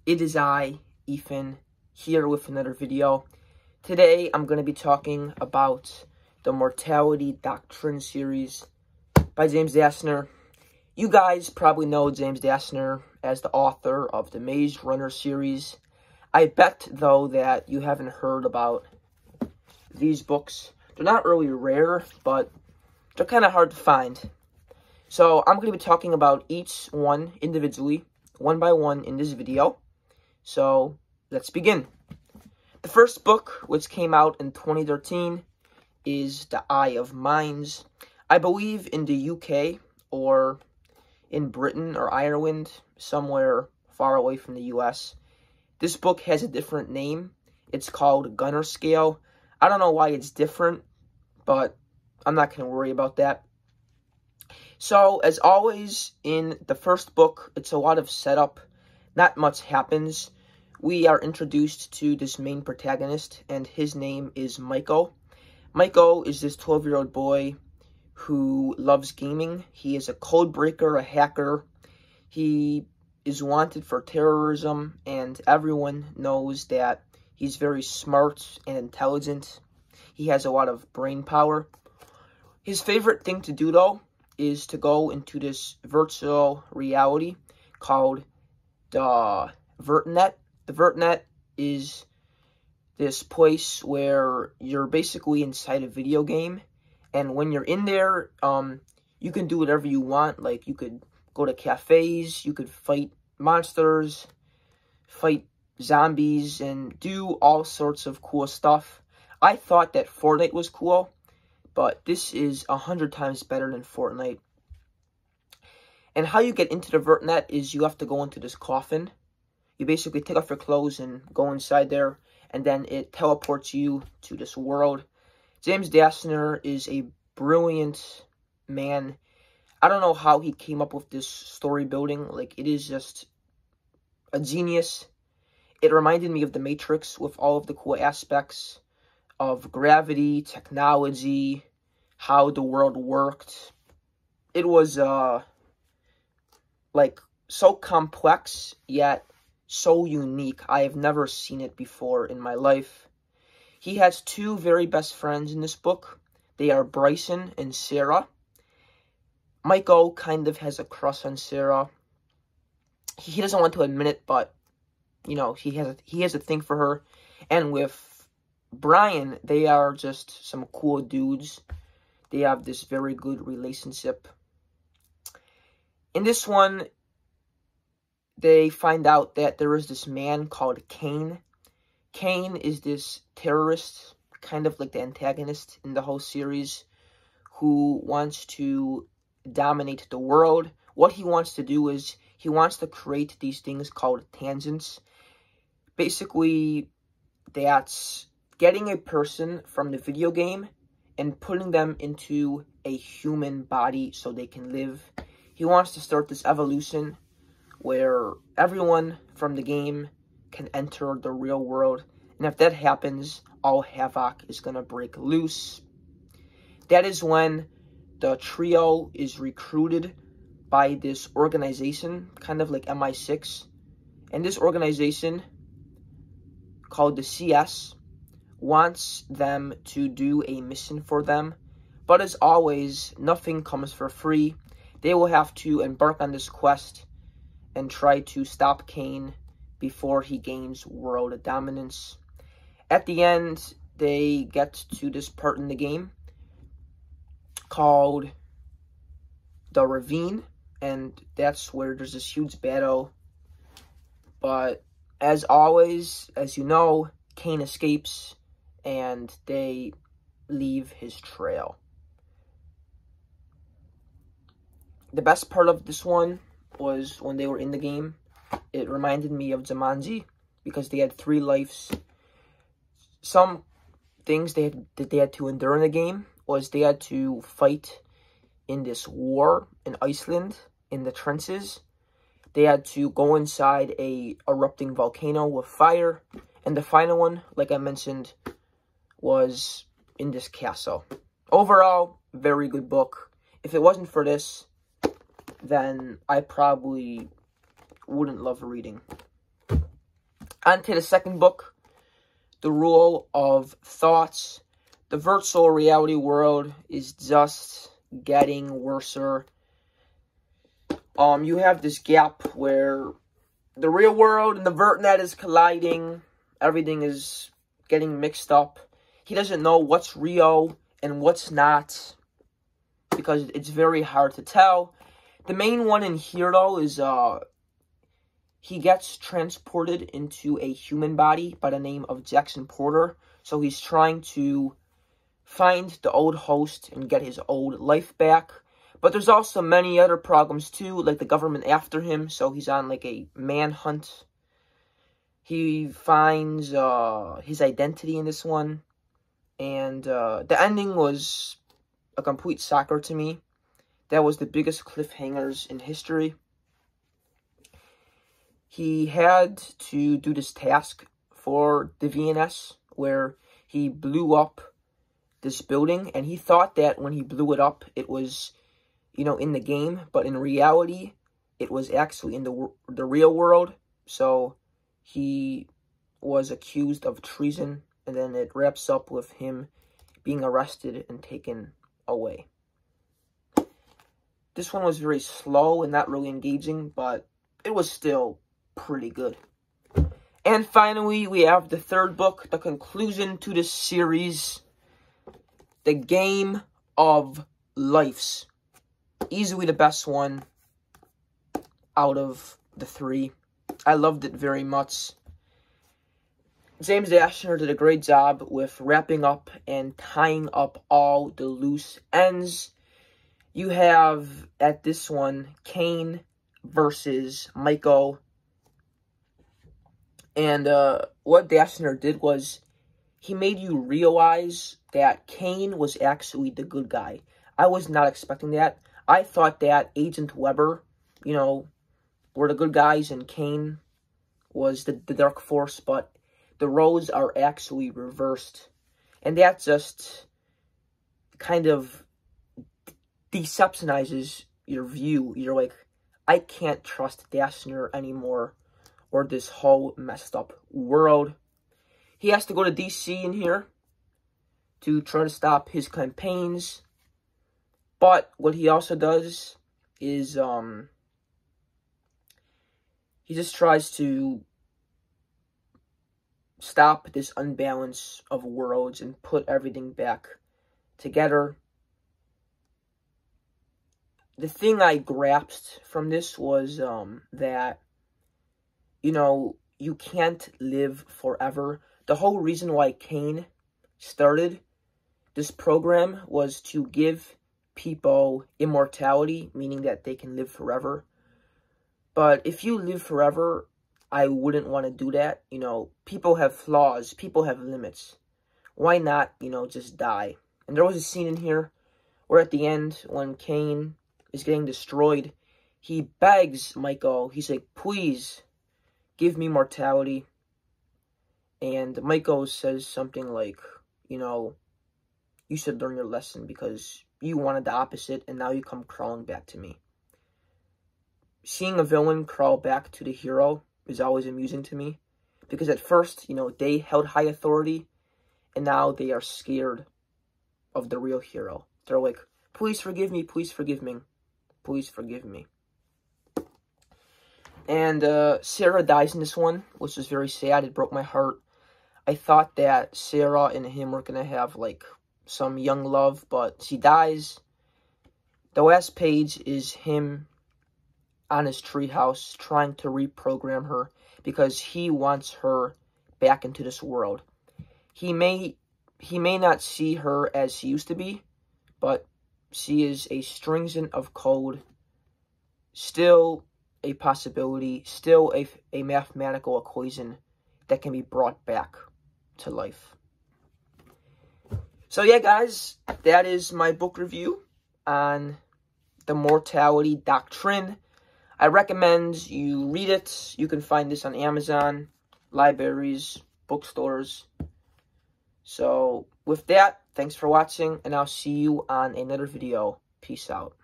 It is I, Ethan, here with another video. Today, I'm going to be talking about the Mortality Doctrine series by James Dastner. You guys probably know James Dastner as the author of the Maze Runner series. I bet, though, that you haven't heard about these books. They're not really rare, but they're kind of hard to find. So, I'm going to be talking about each one individually, one by one in this video. So, let's begin. The first book, which came out in 2013, is The Eye of Mines. I believe in the UK, or in Britain or Ireland, somewhere far away from the US. This book has a different name. It's called Gunner Scale. I don't know why it's different, but I'm not going to worry about that. So, as always, in the first book, it's a lot of setup. Not much happens. We are introduced to this main protagonist, and his name is Michael. Michael is this 12-year-old boy who loves gaming. He is a code breaker, a hacker. He is wanted for terrorism, and everyone knows that he's very smart and intelligent. He has a lot of brain power. His favorite thing to do, though, is to go into this virtual reality called the Vertnet. The Vertnet is this place where you're basically inside a video game, and when you're in there, you can do whatever you want. Like, you could go to cafes, you could fight monsters, fight zombies, and do all sorts of cool stuff. I thought that Fortnite was cool, but this is 100 times better than Fortnite. And how you get into the Vertnet is you have to go into this coffin. You basically take off your clothes and go inside there, and then it teleports you to this world. James Dastner is a brilliant man. I don't know how he came up with this story building. Like, it is just a genius. It reminded me of The Matrix with all of the cool aspects of gravity, technology, how the world worked. It was, like, so complex, yet so unique. I have never seen it before in my life. He has two very best friends in this book. They are Bryson and Sarah. Michael kind of has a crush on Sarah. He doesn't want to admit it, but, you know, he has a thing for her. And with Brian, they are just some cool dudes. They have this very good relationship. In this one, they find out that there is this man called Kane. Kane is this terrorist, kind of like the antagonist in the whole series, who wants to dominate the world. What he wants to do is he wants to create these things called tangents. Basically, that's getting a person from the video game and putting them into a human body so they can live. He wants to start this evolution where everyone from the game can enter the real world. And if that happens, all havoc is going to break loose. That is when the trio is recruited by this organization, kind of like MI6. And this organization, called the CS, wants them to do a mission for them. But as always, nothing comes for free. They will have to embark on this quest and try to stop Kane before he gains world dominance. At the end, they get to this part in the game called the Ravine, and that's where there's this huge battle. But as always, as you know, Kane escapes, and they leave his trail. The best part of this one was when they were in the game. It reminded me of Jumanji because they had 3 lives. Some things that they had to endure in the game was they had to fight in this war in Iceland in the trenches. They had to go inside a erupting volcano with fire, and the final one, like I mentioned, was in this castle. Overall, very good book. If it wasn't for this, then I probably wouldn't love reading. On to the second book, The Rule of Thoughts. The virtual reality world is just getting worser. You have this gap where the real world and the VertNet is colliding. Everything is getting mixed up. He doesn't know what's real and what's not, because it's very hard to tell. The main one in here, though, is he gets transported into a human body by the name of Jackson Porter. So he's trying to find the old host and get his old life back. But there's also many other problems, too, like the government after him. So he's on, like, a manhunt. He finds his identity in this one. And the ending was a complete shocker to me. That was the biggest cliffhangers in history. He had to do this task for the VNS where he blew up this building. And he thought that when he blew it up, it was, you know, in the game. But in reality, it was actually in the real world. So he was accused of treason. And then it wraps up with him being arrested and taken away. This one was very slow and not really engaging, but it was still pretty good. And finally, we have the third book, the conclusion to this series, The Game of Lives. Easily the best one out of the three. I loved it very much. James Ashner did a great job with wrapping up and tying up all the loose ends. You have, at this one, Cain versus Michael. And what Ashner did was he made you realize that Cain was actually the good guy. I was not expecting that. I thought that Agent Weber, you know, were the good guys and Cain was the dark force, but the roles are actually reversed. And that just kind of deceptionizes your view. You're like, I can't trust Ashner anymore, or this whole messed up world. He has to go to DC in here to try to stop his campaigns. But what he also does is he just tries to stop this unbalance of worlds and put everything back together. The thing I grasped from this was that, you know, you can't live forever. The whole reason why Cain started this program was to give people immortality, meaning that they can live forever. But if you live forever, I wouldn't want to do that. You know, people have flaws. People have limits. Why not, you know, just die? And there was a scene in here where at the end, when Cain is getting destroyed, he begs Michael. He's like, please, give me mortality. And Michael says something like, you know, you should learn your lesson because you wanted the opposite and now you come crawling back to me. Seeing a villain crawl back to the hero is always amusing to me. Because at first, you know, they held high authority and now they are scared of the real hero. They're like, please forgive me, please forgive me, please forgive me. And Sarah dies in this one, which is very sad. It broke my heart. I thought that Sarah and him were going to have, like, some young love, but she dies. The last page is him on his treehouse trying to reprogram her because he wants her back into this world. He may not see her as she used to be, but she is a stringent of code, still a possibility, still a mathematical equation that can be brought back to life. So yeah, guys, that is my book review on the Mortality Doctrine. I recommend you read it. You can find this on Amazon, libraries, bookstores. So with that, thanks for watching, and I'll see you on another video. Peace out.